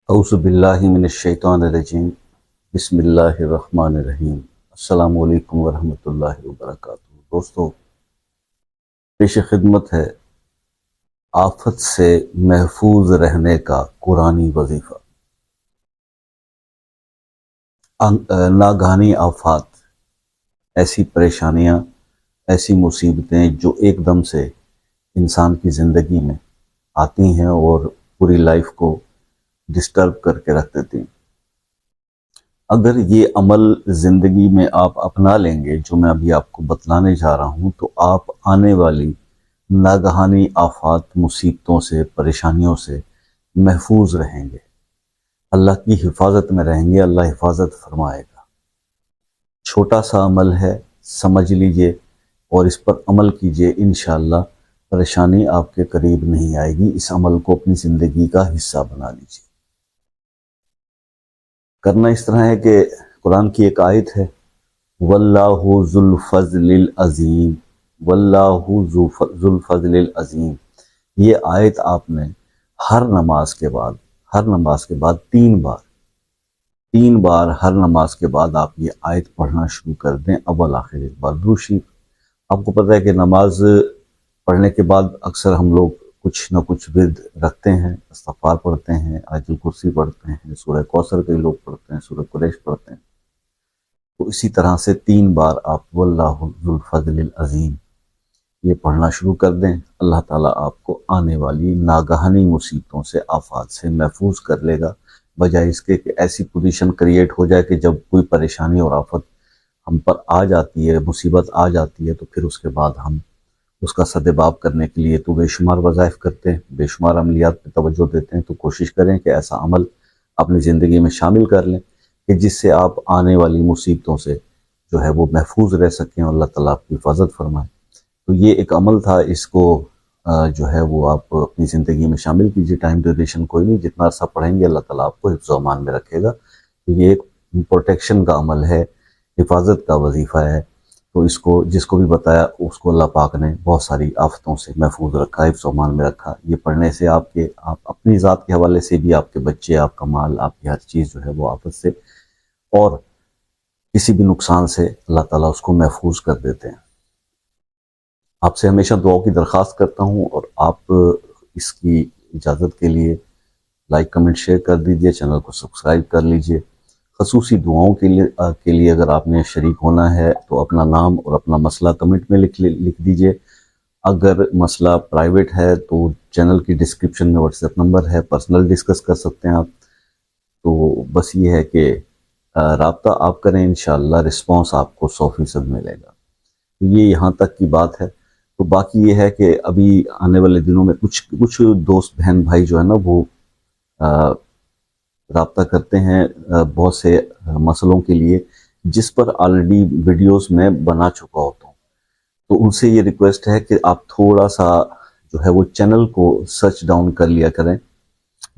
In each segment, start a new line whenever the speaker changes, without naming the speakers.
اعوذ باللہ من الشیطان الرجیم بسم اللہ الرحمن الرحیم۔ السلام علیکم ورحمۃ اللہ وبرکاتہ۔ دوستو، پیش خدمت ہے آفت سے محفوظ رہنے کا قرآنی وظیفہ۔ ناگہانی آفات، ایسی پریشانیاں، ایسی مصیبتیں جو ایک دم سے انسان کی زندگی میں آتی ہیں اور پوری لائف کو ڈسٹرب کر کے رکھ دیتی ہیں۔ اگر یہ عمل زندگی میں آپ اپنا لیں گے جو میں ابھی آپ کو بتلانے جا رہا ہوں، تو آپ آنے والی ناگہانی آفات، مصیبتوں سے، پریشانیوں سے محفوظ رہیں گے، اللہ کی حفاظت میں رہیں گے، اللہ حفاظت فرمائے گا۔ چھوٹا سا عمل ہے، سمجھ لیجئے اور اس پر عمل کیجئے، انشاءاللہ پریشانی آپ کے قریب نہیں آئے گی۔ اس عمل کو اپنی زندگی کا حصہ بنا لیجئے۔ کرنا اس طرح ہے کہ قرآن کی ایک آیت ہے، واللہ ذو الفضل العظیم، واللہ ذو الفضل العظیم۔ یہ آیت آپ نے ہر نماز کے بعد تین بار ہر نماز کے بعد آپ یہ آیت پڑھنا شروع کر دیں، اول آخر ایک بار درود شریف۔ آپ کو پتہ ہے کہ نماز پڑھنے کے بعد اکثر ہم لوگ کچھ نہ کچھ ورد رکھتے ہیں، استغفار پڑھتے ہیں، آیت الکرسی پڑھتے ہیں، سورہ کوثر کے لوگ پڑھتے ہیں، سورہ قریش پڑھتے ہیں۔ تو اسی طرح سے 3 بار آپ واللہ ذو الفضل العظیم یہ پڑھنا شروع کر دیں، اللہ تعالیٰ آپ کو آنے والی ناگہانی مصیبتوں سے، آفات سے محفوظ کر لے گا، بجائے اس کے کہ ایسی پوزیشن کریٹ ہو جائے کہ جب کوئی پریشانی اور آفت ہم پر آ جاتی ہے، مصیبت آ جاتی ہے، تو پھر اس کے بعد ہم اس کا سدباب کرنے کے لیے تو بے شمار وظائف کرتے ہیں، بے شمار عملیات پہ توجہ دیتے ہیں۔ تو کوشش کریں کہ ایسا عمل اپنی زندگی میں شامل کر لیں کہ جس سے آپ آنے والی مصیبتوں سے جو ہے وہ محفوظ رہ سکیں اور اللہ تعالیٰ آپ کی حفاظت فرمائے۔ تو یہ ایک عمل تھا، اس کو جو ہے وہ آپ اپنی زندگی میں شامل کیجیے۔ ٹائم ڈیوریشن کوئی نہیں، جتنا عرصہ پڑھیں گے اللہ تعالیٰ آپ کو حفظ و امان میں رکھے گا۔ تو یہ ایک پروٹیکشن کا عمل ہے، حفاظت کا وظیفہ ہے۔ تو اس کو جس کو بھی بتایا اس کو اللہ پاک نے بہت ساری آفتوں سے محفوظ رکھا، حفظ و امان میں رکھا۔ یہ پڑھنے سے آپ اپنی ذات کے حوالے سے بھی، آپ کے بچے، آپ کا مال، آپ کی ہر چیز جو ہے وہ آفت سے اور کسی بھی نقصان سے اللہ تعالیٰ اس کو محفوظ کر دیتے ہیں۔ آپ سے ہمیشہ دعاؤں کی درخواست کرتا ہوں، اور آپ اس کی اجازت کے لیے لائک، کمنٹ، شیئر کر دیجئے، چینل کو سبسکرائب کر لیجئے۔ خصوصی دعاؤں کے لیے اگر آپ نے شریک ہونا ہے تو اپنا نام اور اپنا مسئلہ کمنٹ میں لکھ دیجئے۔ اگر مسئلہ پرائیویٹ ہے تو چینل کی ڈسکرپشن میں واٹس ایپ نمبر ہے، پرسنل ڈسکس کر سکتے ہیں آپ۔ تو بس یہ ہے کہ رابطہ آپ کریں، انشاءاللہ رسپانس آپ کو 100% ملے گا۔ یہ یہاں تک کی بات ہے۔ تو باقی یہ ہے کہ ابھی آنے والے دنوں میں کچھ دوست بہن بھائی جو ہے نا وہ رابطہ کرتے ہیں بہت سے مسئلوں کے لیے، جس پر آلریڈی ویڈیوز میں بنا چکا ہوتا ہوں۔ تو ان سے یہ ریکویسٹ ہے کہ آپ تھوڑا سا جو ہے وہ چینل کو سرچ ڈاؤن کر لیا کریں۔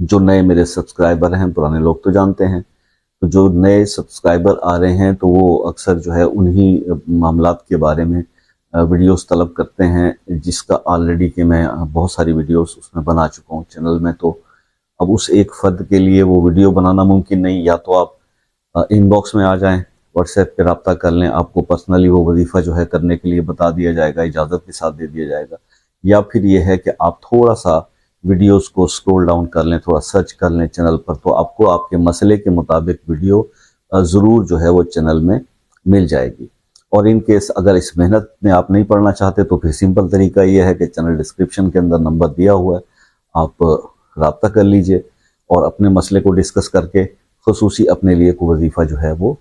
جو نئے میرے سبسکرائبر ہیں، پرانے لوگ تو جانتے ہیں، تو جو نئے سبسکرائبر آ رہے ہیں تو وہ اکثر جو ہے انہی معاملات کے بارے میں ویڈیوز طلب کرتے ہیں، جس کا آلریڈی کہ میں بہت ساری ویڈیوز اس میں بنا چکا ہوں چینل میں۔ تو اب اس ایک فرد کے لیے وہ ویڈیو بنانا ممکن نہیں، یا تو آپ ان باکس میں آ جائیں، واٹس ایپ پہ رابطہ کر لیں، آپ کو پرسنلی وہ وظیفہ جو ہے کرنے کے لیے بتا دیا جائے گا، اجازت کے ساتھ دے دیا جائے گا۔ یا پھر یہ ہے کہ آپ تھوڑا سا ویڈیوز کو سکرول ڈاؤن کر لیں، تھوڑا سرچ کر لیں چینل پر، تو آپ کو آپ کے مسئلے کے مطابق ویڈیو ضرور جو ہے وہ چینل میں مل جائے گی۔ اور ان کیس اگر اس محنت میں آپ نہیں پڑھنا چاہتے تو پھر سمپل طریقہ یہ ہے کہ چینل ڈسکرپشن کے اندر نمبر دیا ہوا ہے، آپ رابطہ کر لیجئے اور اپنے مسئلے کو ڈسکس کر کے خصوصی اپنے لیے کوئی وظیفہ جو ہے وہ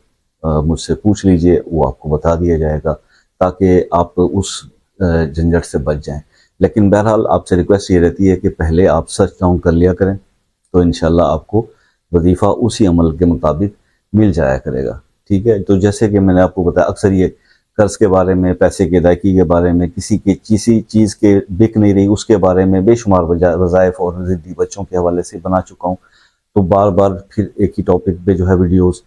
مجھ سے پوچھ لیجئے، وہ آپ کو بتا دیا جائے گا، تاکہ آپ اس جھنجھٹ سے بچ جائیں۔ لیکن بہرحال آپ سے ریکویسٹ یہ رہتی ہے کہ پہلے آپ سرچ ڈاؤن کر لیا کریں، تو انشاءاللہ آپ کو وظیفہ اسی عمل کے مطابق مل جایا کرے گا، ٹھیک ہے۔ تو جیسے کہ میں نے آپ کو بتایا، اکثر یہ قرض کے بارے میں، پیسے کی ادائیگی کے بارے میں، کسی چیز کے بک نہیں رہی اس کے بارے میں بے شمار وظائف اور ضدی بچوں کے حوالے سے بنا چکا ہوں۔ تو بار بار پھر ایک ہی ٹاپک پہ جو ہے ویڈیوز۔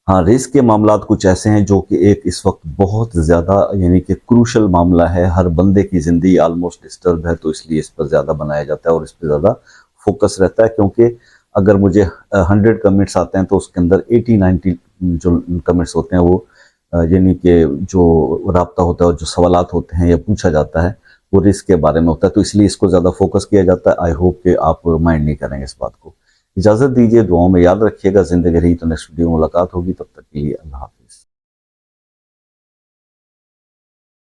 ہاں، رزق کے معاملات کچھ ایسے ہیں جو کہ ایک اس وقت بہت زیادہ یعنی کہ کروشل معاملہ ہے، ہر بندے کی زندگی آلموسٹ ڈسٹرب ہے، تو اس لیے اس پر زیادہ بنایا جاتا ہے اور اس پہ زیادہ فوکس رہتا ہے، کیونکہ اگر مجھے 100 کمنٹس آتے ہیں تو اس کے اندر 80-90 جو کمنٹس ہوتے ہیں وہ یعنی کہ جو رابطہ ہوتا ہے اور جو سوالات ہوتے ہیں یا پوچھا جاتا ہے وہ رزق کے بارے میں ہوتا ہے، تو اس لیے اس کو زیادہ فوکس کیا جاتا ہے۔ آئی ہوپ کہ آپ مائنڈ نہیں کریں گے اس بات کو۔ اجازت دیجیے، دعاؤں میں یاد رکھیے گا۔ زندگی رہی تو نیکسٹ ویڈیو میں ملاقات ہوگی، تب تک کے لیے اللہ حافظ۔